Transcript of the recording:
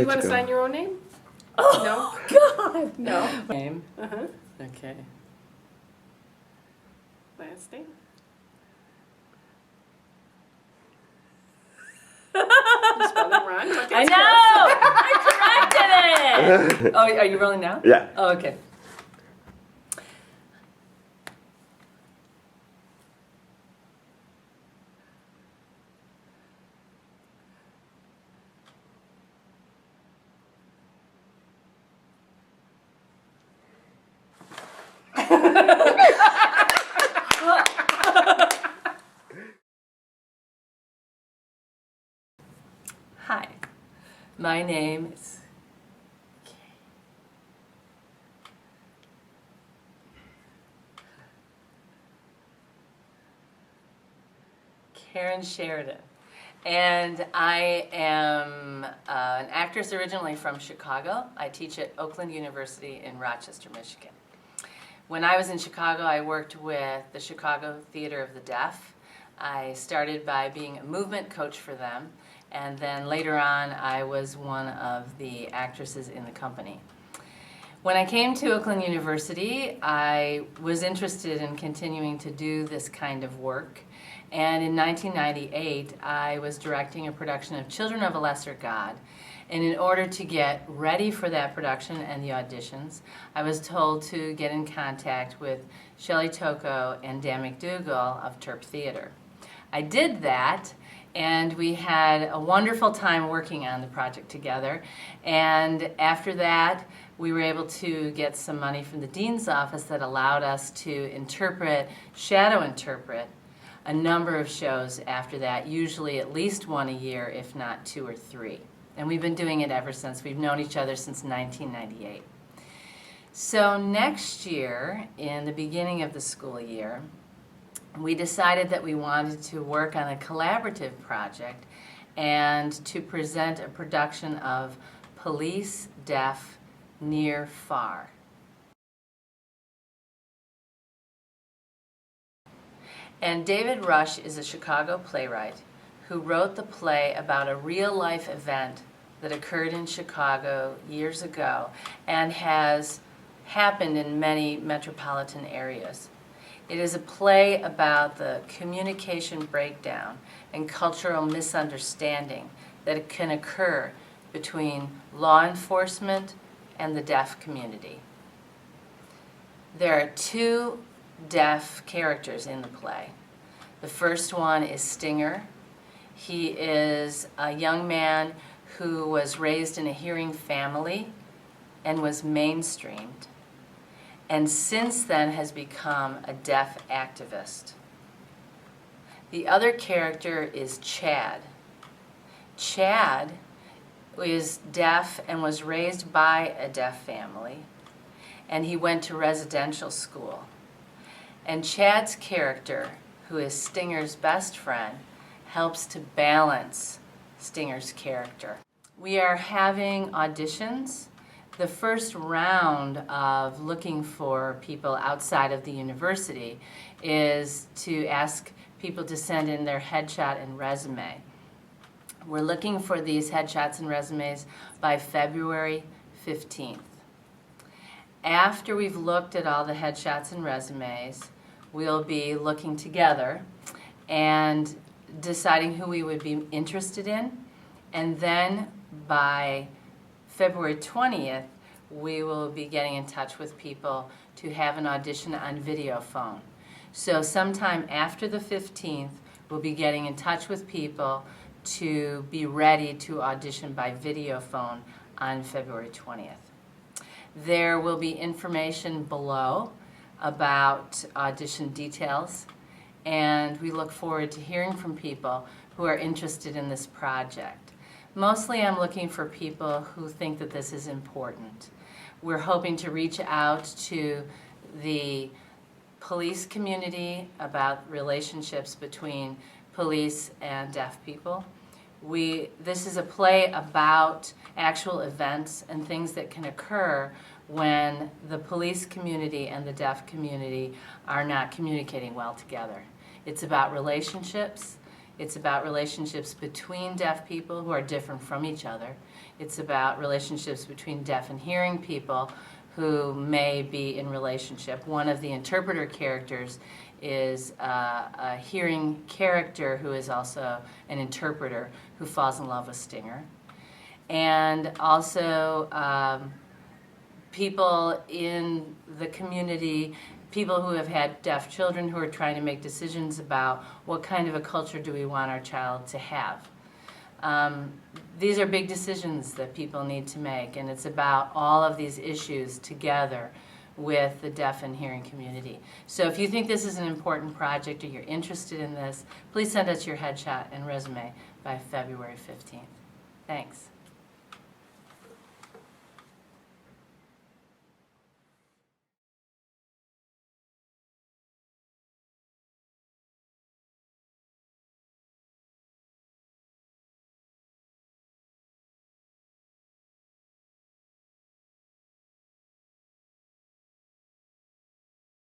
you want to sign your own name? Oh, no? God, no. Name? Uh-huh. Okay. Last name? You spelled it wrong, but I that's know! I corrected it! Oh, are you rolling now? Yeah. Oh, okay. Hi, my name is Karen Sheridan, and I am an actress originally from Chicago. I teach at Oakland University in Rochester, Michigan. When I was in Chicago, I worked with the Chicago Theater of the Deaf. I started by being a movement coach for them, and then later on I was one of the actresses in the company. When I came to Oakland University, I was interested in continuing to do this kind of work, and in 1998 I was directing a production of Children of a Lesser God. And in order to get ready for that production and the auditions, I was told to get in contact with Shelley Tocco and Dan McDougall of TerpTheatre. I did that, and we had a wonderful time working on the project together. And after that, we were able to get some money from the dean's office that allowed us to shadow interpret, a number of shows after that, usually at least one a year, if not 2 or 3. And we've been doing it ever since. We've known each other since 1998. So next year, in the beginning of the school year, we decided that we wanted to work on a collaborative project and to present a production of Police, Deaf, Near, Far. And David Rush is a Chicago playwright who wrote the play about a real-life event that occurred in Chicago years ago and has happened in many metropolitan areas. It is a play about the communication breakdown and cultural misunderstanding that can occur between law enforcement and the deaf community. There are 2 deaf characters in the play. The first one is Stinger. He is a young man who was raised in a hearing family and was mainstreamed, and since then has become a deaf activist. The other character is Chad. Chad is deaf and was raised by a deaf family, and he went to residential school. And Chad's character, who is Stinger's best friend, helps to balance Stinger's character. We are having auditions. The first round of looking for people outside of the university is to ask people to send in their headshot and resume. We're looking for these headshots and resumes by February 15th. After we've looked at all the headshots and resumes, we'll be looking together and deciding who we would be interested in, and then by February 20th, we will be getting in touch with people to have an audition on video phone. So sometime after the 15th, we'll be getting in touch with people to be ready to audition by video phone on February 20th. There will be information below about audition details, and we look forward to hearing from people who are interested in this project. Mostly I'm looking for people who think that this is important. We're hoping to reach out to the police community about relationships between police and deaf people. This is a play about actual events and things that can occur when the police community and the deaf community are not communicating well together. It's about relationships. It's about relationships between deaf people who are different from each other. It's about relationships between deaf and hearing people who may be in relationship. One of the interpreter characters is a hearing character who is also an interpreter who falls in love with Stinger. And also people in the community, people who have had deaf children who are trying to make decisions about what kind of a culture do we want our child to have. These are big decisions that people need to make, and it's about all of these issues together with the deaf and hearing community. So if you think this is an important project or you're interested in this, please send us your headshot and resume by February 15th. Thanks.